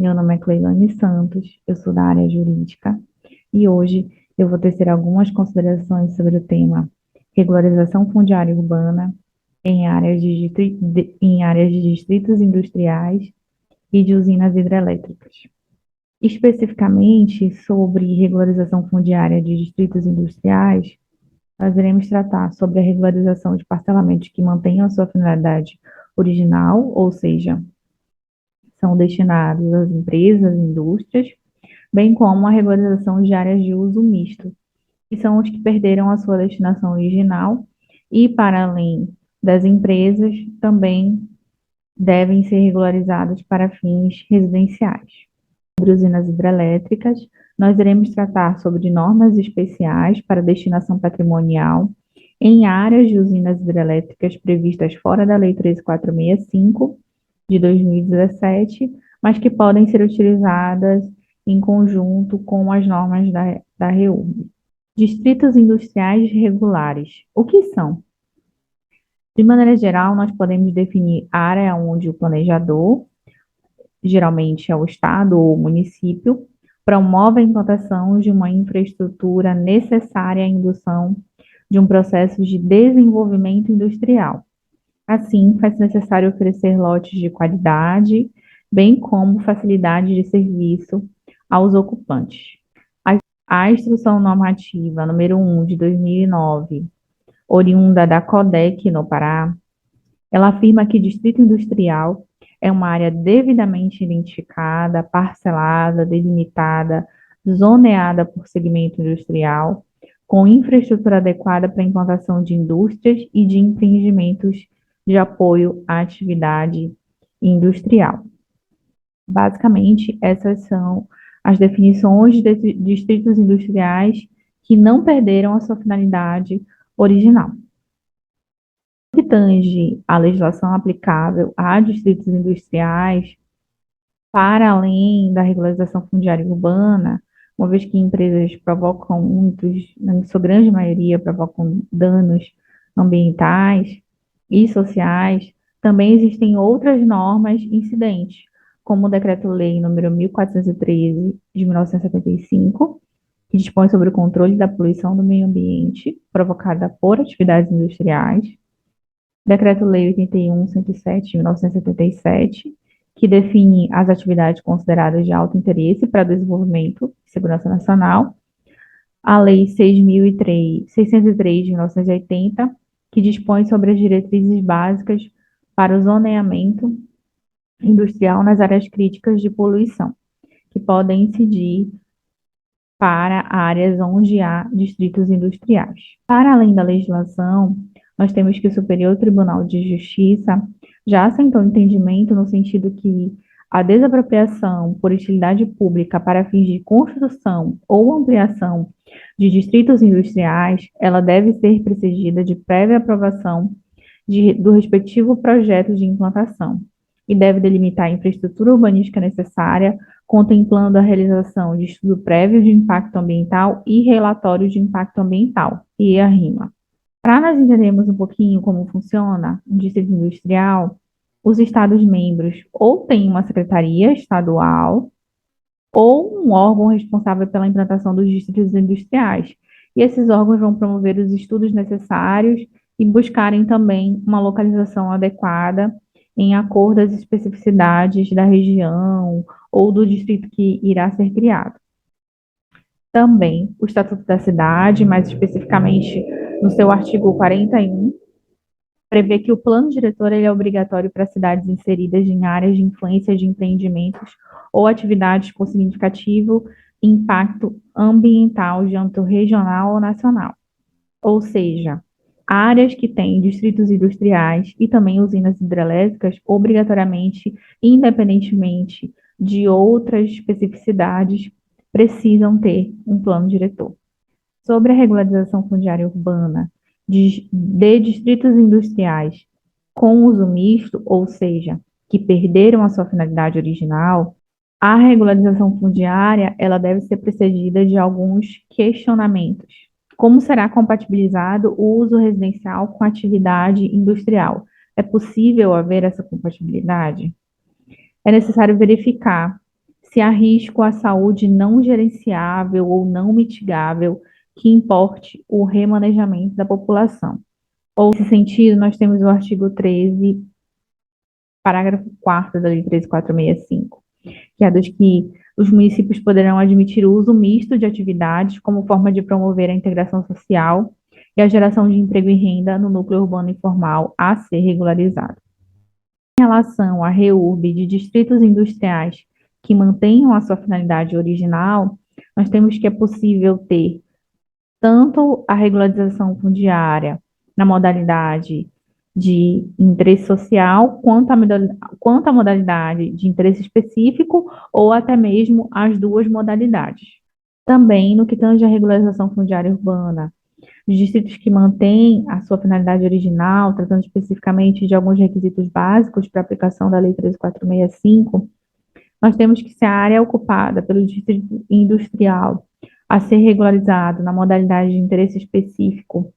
Meu nome é Cleilane Santos, eu sou da área jurídica e hoje eu vou tecer algumas considerações sobre o tema regularização fundiária urbana em áreas de distritos industriais e de usinas hidrelétricas. Especificamente sobre regularização fundiária de distritos industriais, nós iremos tratar sobre a regularização de parcelamentos que mantenham a sua finalidade original, ou seja, são destinados às empresas, indústrias, bem como a regularização de áreas de uso misto, que são os que perderam a sua destinação original e, para além das empresas, também devem ser regularizadas para fins residenciais. Sobre usinas hidrelétricas, nós iremos tratar sobre normas especiais para destinação patrimonial em áreas de usinas hidrelétricas previstas fora da Lei 13465 de 2017, mas que podem ser utilizadas em conjunto com as normas da REURB. Distritos industriais regulares. O que são? De maneira geral, nós podemos definir área onde o planejador, geralmente é o Estado ou o município, promove a implantação de uma infraestrutura necessária à indução de um processo de desenvolvimento industrial. Assim, faz necessário oferecer lotes de qualidade, bem como facilidade de serviço aos ocupantes. A Instrução Normativa número 1 de 2009, oriunda da CODEC no Pará, ela afirma que distrito industrial é uma área devidamente identificada, parcelada, delimitada, zoneada por segmento industrial, com infraestrutura adequada para a implantação de indústrias e de empreendimentos de apoio à atividade industrial. Basicamente, essas são as definições de distritos industriais que não perderam a sua finalidade original. Que tange a legislação aplicável a distritos industriais, para além da regularização fundiária urbana, uma vez que empresas provocam muitos, na sua grande maioria, provocam danos ambientais e sociais, também existem outras normas incidentes, como o Decreto-Lei número 1413 de 1975, que dispõe sobre o controle da poluição do meio ambiente provocada por atividades industriais, Decreto-Lei 81.107, de 1977, que define as atividades consideradas de alto interesse para o desenvolvimento e segurança nacional. A Lei 6.603, de 1980, que dispõe sobre as diretrizes básicas para o zoneamento industrial nas áreas críticas de poluição, que podem incidir para áreas onde há distritos industriais. Para além da legislação, nós temos que o Superior Tribunal de Justiça já assentou entendimento no sentido que a desapropriação por utilidade pública para fins de construção ou ampliação de distritos industriais, ela deve ser precedida de prévia aprovação do respectivo projeto de implantação e deve delimitar a infraestrutura urbanística necessária, contemplando a realização de estudo prévio de impacto ambiental e relatório de impacto ambiental, e a RIMA. Para nós entendermos um pouquinho como funciona um distrito industrial, os Estados-membros ou têm uma secretaria estadual ou um órgão responsável pela implantação dos distritos industriais. E esses órgãos vão promover os estudos necessários e buscarem também uma localização adequada em acordo às especificidades da região ou do distrito que irá ser criado. Também o Estatuto da Cidade, mais especificamente no seu artigo 41, prevê que o plano diretor ele é obrigatório para cidades inseridas em áreas de influência de empreendimentos ou atividades com significativo impacto ambiental de âmbito regional ou nacional. Ou seja, áreas que têm distritos industriais e também usinas hidrelétricas, obrigatoriamente, independentemente de outras especificidades, precisam ter um plano diretor. Sobre a regularização fundiária urbana de distritos industriais com uso misto, ou seja, que perderam a sua finalidade original, a regularização fundiária ela deve ser precedida de alguns questionamentos. Como será compatibilizado o uso residencial com a atividade industrial? É possível haver essa compatibilidade? É necessário verificar se há risco à saúde não gerenciável ou não mitigável que importe o remanejamento da população. Ou, nesse sentido, nós temos o artigo 13, parágrafo 4º da Lei 13.465, que é dos que os municípios poderão admitir o uso misto de atividades como forma de promover a integração social e a geração de emprego e renda no núcleo urbano informal a ser regularizado. Em relação à REURB de distritos industriais que mantenham a sua finalidade original, nós temos que é possível ter tanto a regularização fundiária na modalidade de interesse social, quanto a modalidade de interesse específico, ou até mesmo as duas modalidades. Também, no que tange à regularização fundiária urbana, os distritos que mantêm a sua finalidade original, tratando especificamente de alguns requisitos básicos para a aplicação da Lei 13.465, nós temos que, se a área ocupada pelo distrito industrial a ser regularizado na modalidade de interesse específico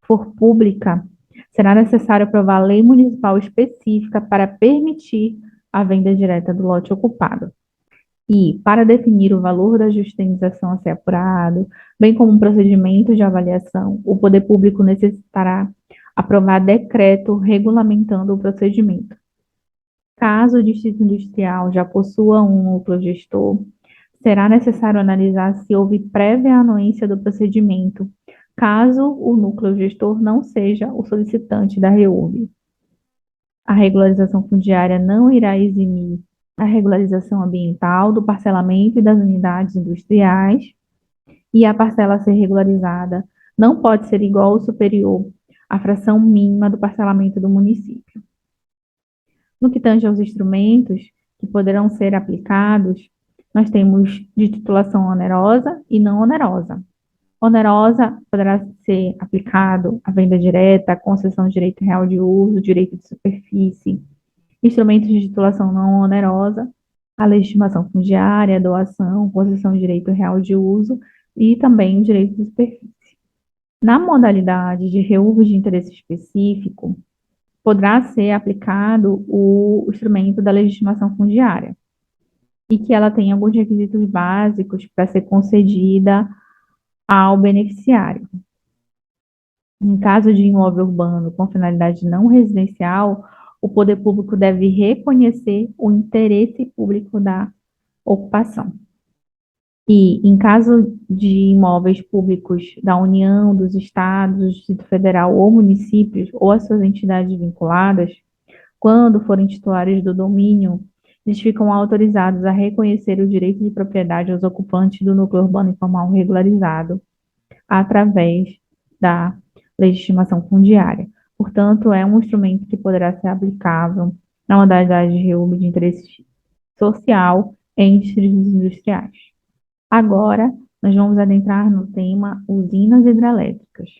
for pública, será necessário aprovar a lei municipal específica para permitir a venda direta do lote ocupado. E, para definir o valor da justa indenização a ser apurado, bem como um procedimento de avaliação, o poder público necessitará aprovar decreto regulamentando o procedimento. Caso o distrito industrial já possua um núcleo gestor, será necessário analisar se houve prévia anuência do procedimento, caso o núcleo gestor não seja o solicitante da REURB. A regularização fundiária não irá eximir a regularização ambiental do parcelamento e das unidades industriais, e a parcela a ser regularizada não pode ser igual ou superior à fração mínima do parcelamento do município. No que tange aos instrumentos que poderão ser aplicados, nós temos de titulação onerosa e não onerosa. Onerosa poderá ser aplicado a venda direta, a concessão de direito real de uso, direito de superfície, instrumentos de titulação não onerosa, a legitimação fundiária, doação, concessão de direito real de uso e também o direito de superfície. Na modalidade de REURB de interesse específico, poderá ser aplicado o instrumento da legitimação fundiária e que ela tem alguns requisitos básicos para ser concedida ao beneficiário. Em caso de imóvel urbano com finalidade não residencial, o poder público deve reconhecer o interesse público da ocupação. E, em caso de imóveis públicos da União, dos Estados, do Distrito Federal ou municípios, ou as suas entidades vinculadas, quando forem titulares do domínio, eles ficam autorizados a reconhecer o direito de propriedade aos ocupantes do núcleo urbano informal regularizado, através da legitimação fundiária. Portanto, é um instrumento que poderá ser aplicável na modalidade de REURB de interesse social em distritos industriais. Agora, nós vamos adentrar no tema usinas hidrelétricas.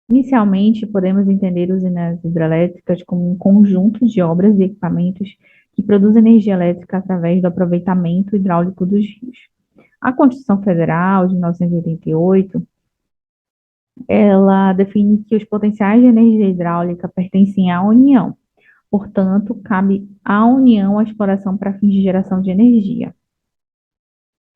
Inicialmente, podemos entender usinas hidrelétricas como um conjunto de obras e equipamentos que produzem energia elétrica através do aproveitamento hidráulico dos rios. A Constituição Federal de 1988, ela define que os potenciais de energia hidráulica pertencem à União. Portanto, cabe à União a exploração para fins de geração de energia.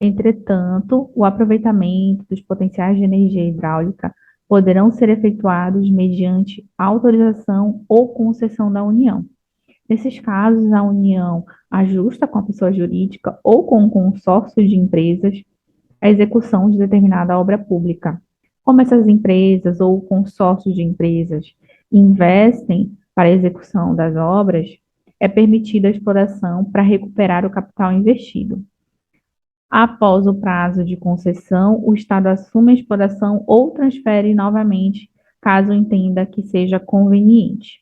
Entretanto, o aproveitamento dos potenciais de energia hidráulica poderão ser efetuados mediante autorização ou concessão da União. Nesses casos, a União ajusta com a pessoa jurídica ou com um consórcio de empresas a execução de determinada obra pública. Como essas empresas ou consórcios de empresas investem para a execução das obras, é permitida a exploração para recuperar o capital investido. Após o prazo de concessão, o Estado assume a exploração ou transfere novamente, caso entenda que seja conveniente.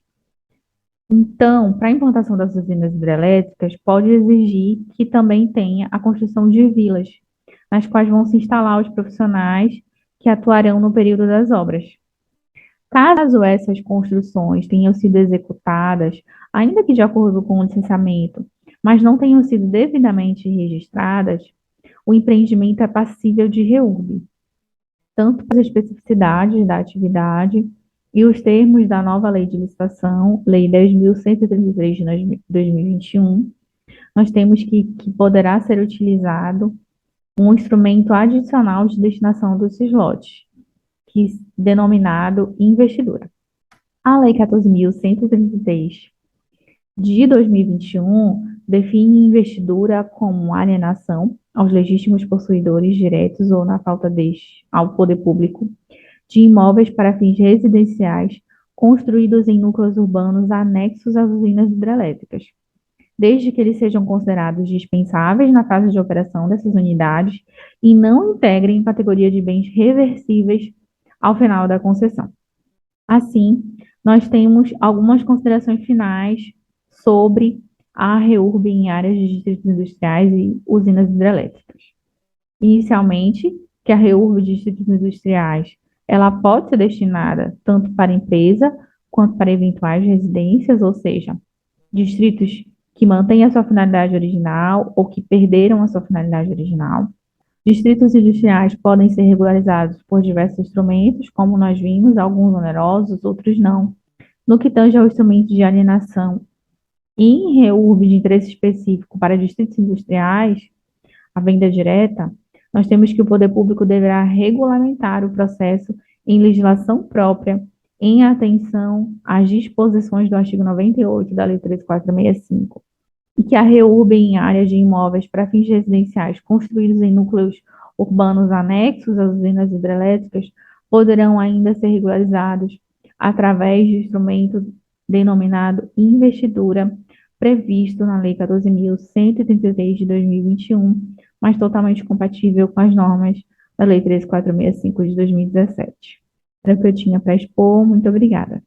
Então, para a implantação das usinas hidrelétricas, pode exigir que também tenha a construção de vilas, nas quais vão se instalar os profissionais que atuarão no período das obras. Caso essas construções tenham sido executadas, ainda que de acordo com o licenciamento, mas não tenham sido devidamente registradas, o empreendimento é passível de REURB, tanto as especificidades da atividade e os termos da nova lei de licitação, Lei 10.133 de 2021, nós temos que poderá ser utilizado um instrumento adicional de destinação desses lotes, denominado investidura. A Lei 14.136 de 2021 define investidura como alienação aos legítimos possuidores diretos ou na falta deste ao poder público de imóveis para fins residenciais construídos em núcleos urbanos anexos às usinas hidrelétricas, desde que eles sejam considerados dispensáveis na fase de operação dessas unidades e não integrem categoria de bens reversíveis ao final da concessão. Assim, nós temos algumas considerações finais sobre a REURB em áreas de distritos industriais e usinas hidrelétricas. Inicialmente, que a REURB de distritos industriais ela pode ser destinada tanto para empresa quanto para eventuais residências, ou seja, distritos que mantêm a sua finalidade original ou que perderam a sua finalidade original. Distritos industriais podem ser regularizados por diversos instrumentos, como nós vimos, alguns onerosos, outros não. No que tange ao instrumento de alienação em REURB de interesse específico para distritos industriais, a venda direta, nós temos que o poder público deverá regulamentar o processo em legislação própria, em atenção às disposições do artigo 98 da Lei 3.465, e que a REURB em áreas de imóveis para fins residenciais construídos em núcleos urbanos anexos às usinas hidrelétricas poderão ainda ser regularizados através de instrumento denominado investidura, previsto na Lei 14.133 de 2021, mas totalmente compatível com as normas da Lei 3.465 de 2017. Era o que eu tinha para expor. Muito obrigada.